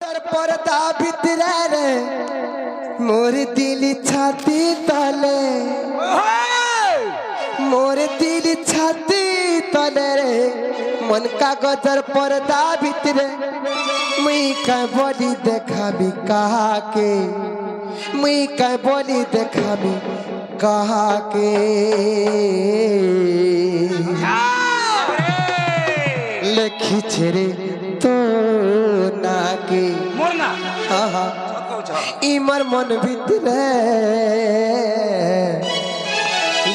पर्दा भितरे रे मोर दिल छाती तले मोर दिल छाती तले रे मन कागजर पर्दा भितरे मुई का बोली देखाबी कहा के मुई का बोली देखाबी कहा के लेखी छेरे तो नाके मोरना इमर मन भितरे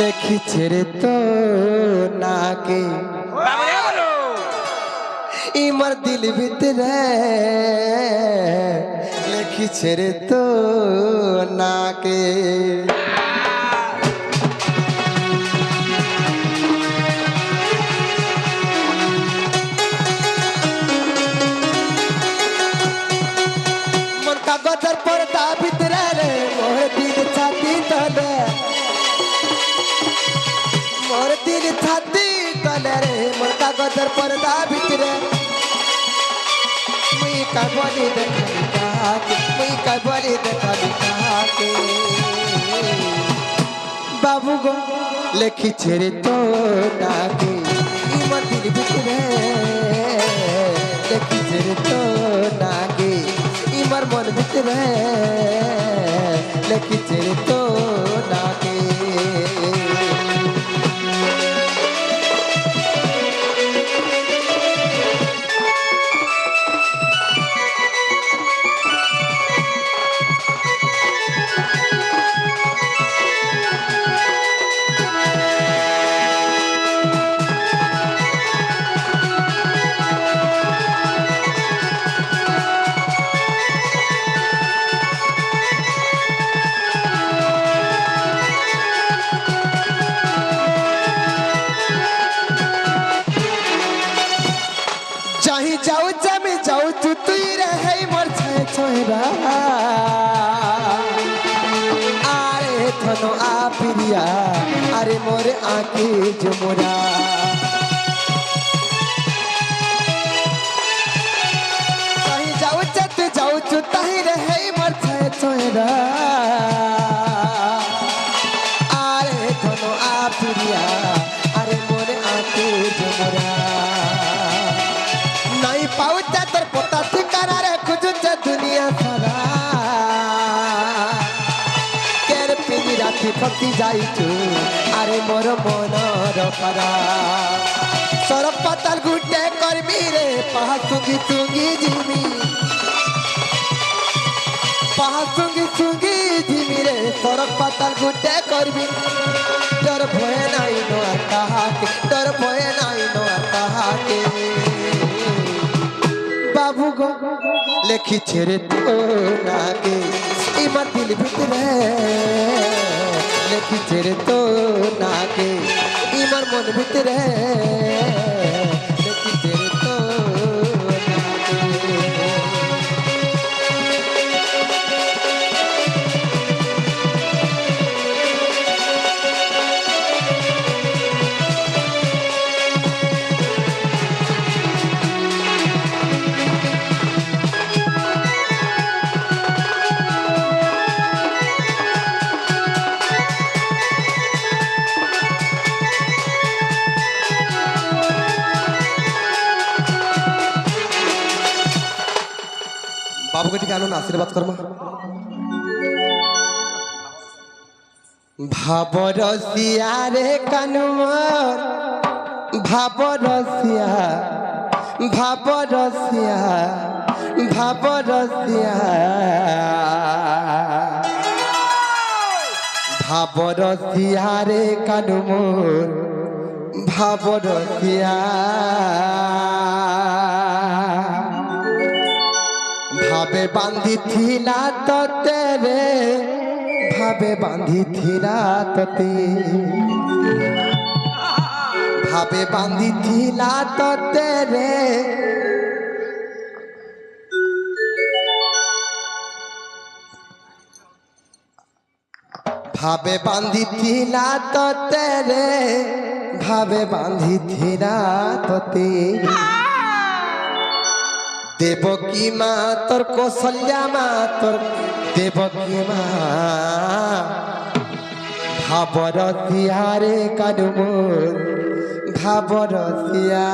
लेखी छेरे तो नाके इमर दिल भितरे लेखी छेरे तो नाके कागजर पर्दा भितरे रे मोर दिल छाती तले मोर दिल छाती तले रे मोर कागजर पर्दा भितरे मुई का बोली देखाबी कहा के मुई का बोली देखाबी कहा के बाबू गो लेखी छेरे तो नाके इमर दिल भितरे लेखी छेरे तो नाके इमर मन भितरे लेखी छेरे तो नाके चाही जाऊ जमी जाऊ तू तुई रहे मोर छे छोरा आरे थनो आ पिरिया अरे मोर आके जुमुरा चाही जाऊ जत जाऊ तू ताही रहे मोर छे छोरा आरे थनो आ पिरिया अरे मोर आके जुमुरा नहीं पाऊचा तर पोता ठिकाना रे खुजुच दुनिया सारा केर पिनी राती फसी जाइछु अरे मोर मनर परा सरप पाताल गुटे करमी रे पाहासुंगी सुंगी जिमी पाहासुंगी सुंगी जिमी रे सरप पाताल गुटे करमी डर भय नाई नो कहा के डर भय नाई नो कहा के बाबू गो लेखी छेरे तो नाके इमर दिल भितरे लेखी छेरे तो नाके इमर मन भितरे लेखी छेरे तो बाबू के टिका आशीर्वाद कर्मा भाबरसिया रे कानुमर भाबरसिया भाबरसिया भाबरसिया भाबरसिया रे कानुमर भाबरसिया भावे बांधी थिला तते रे भावे बांधी थिला तते भावे बांधी थिला तते रे भावे बांधी थिला तते रे भावे बांधी थिला तते দেবকী মা তোর কৌশল্যা মা তোর দেবকী মা ভাবরতিয়া রে কানুম ভাবরতিয়া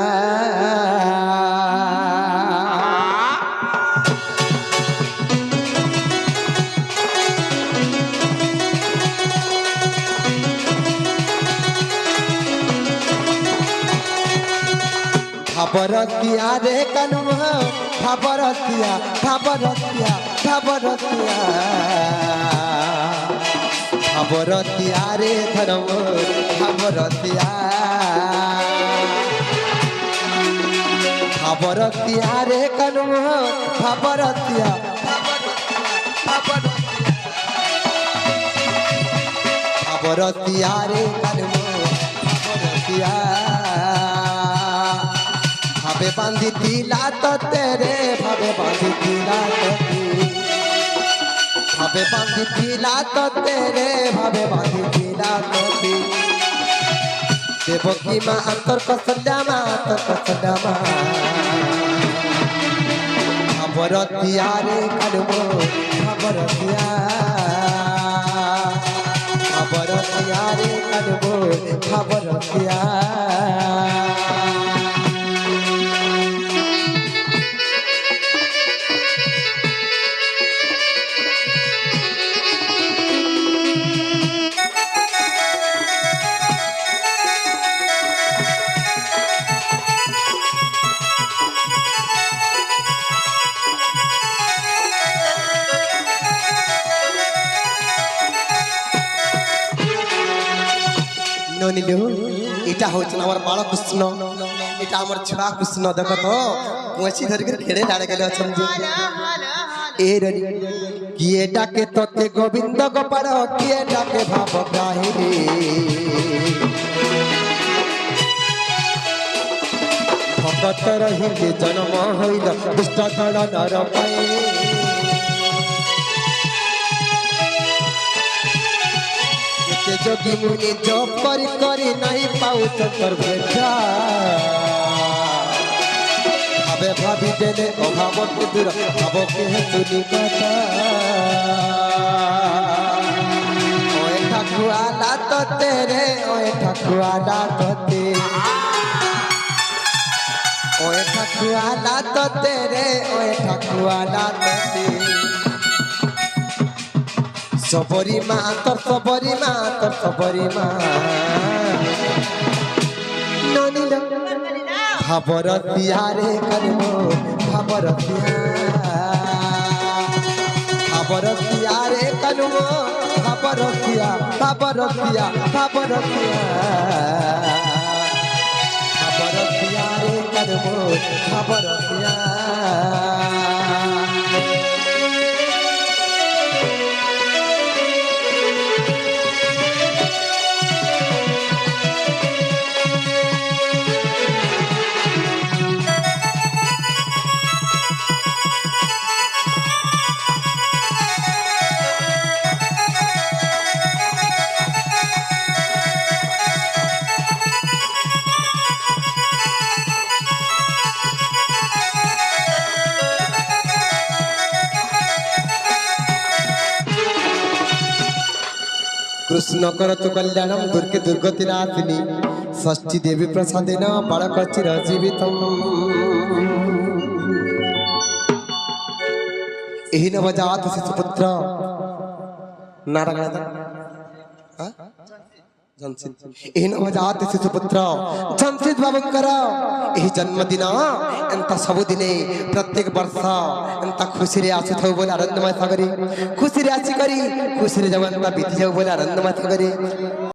ভাবরতিয়া রে কানুম ভাবরতিয়া ভাবরতিয়া ভাবরতিয়া ভাবরতিয়া রে ধরম ভাবরতিয়া ভাবরতিয়া রে কানুম ভাবরতিয়া ভাবরতিয়া রে কানুম ভাবরতিয়া ভাবে বাঁধি দিলা তোতে রে ভাবে বাঁধি দিলা তোতে ভাবে বাঁধি দিলা তোতে রে ভাবে বাঁধি দিলা তোতে দেবকী মা তোর কৌশল্যা মা তোর কৌশল্যা মা ভাবরতিয়া রে কানুম ভাবরতিয়া ভাবরতিয়া রে কানুম ভাবরতিয়া নীলু এটা হচ্ছে আমার বাল কৃষ্ণ এটা আমার ছুয়া কৃষ্ণ দেখ তো কঁচি ধরিকি খেড়ে লাড়ে গেলে অଛନ୍ତି এ রে কিয়ে ডাকে তোতে গোবিন্দ গোপাল কিয়ে ডাকে ভাব গ্রাহিণী ভক্তর হিন্দে জন্ম হইল দুষ্ট ধর নর পাই যোগী মুনি জপ করি করি নাই পাউ তোর ভেজা ভাবে ভাবি দেলে অভাবকে দূর ভাবকে তুলি কথা ওই ঠাকুয়ালা তোতে রে ওই ঠাকুয়ালা তোতে ওই ঠাকুয়ালা তোতে রে ওই ঠাকুয়ালা তোতে সবরী মা তোর সবরী মা তোর সবরী মা ননিল ভাবরতিয়া রে কানুম ভাবরতিয়া ভাবরতিয়া রে কানুম ভাবরতিয়া ভাবরতিয়া ভাবরতিয়া ভাবরতিয়া রে কানুম ভাবরতিয়া कृष्ण करतु कल्याणम दुर्गे दुर्गति नाथिनी षष्ठी देवी प्रसादेन बालक चिरजीवितम एहि नवजात शिशुपुत्र नारायण एहि नवजात शिशुपुत्र जमशेद बाबूंकर एहि जन्मदिन एंता सबुदिने प्रत्येक वर्ष एंता खुशी रे आसुथौ बोले आनंदमय सागरी खुशी रे आसी करी खुशी रे जब एंता बीती जाऊ बोले आनंदमय सागरी।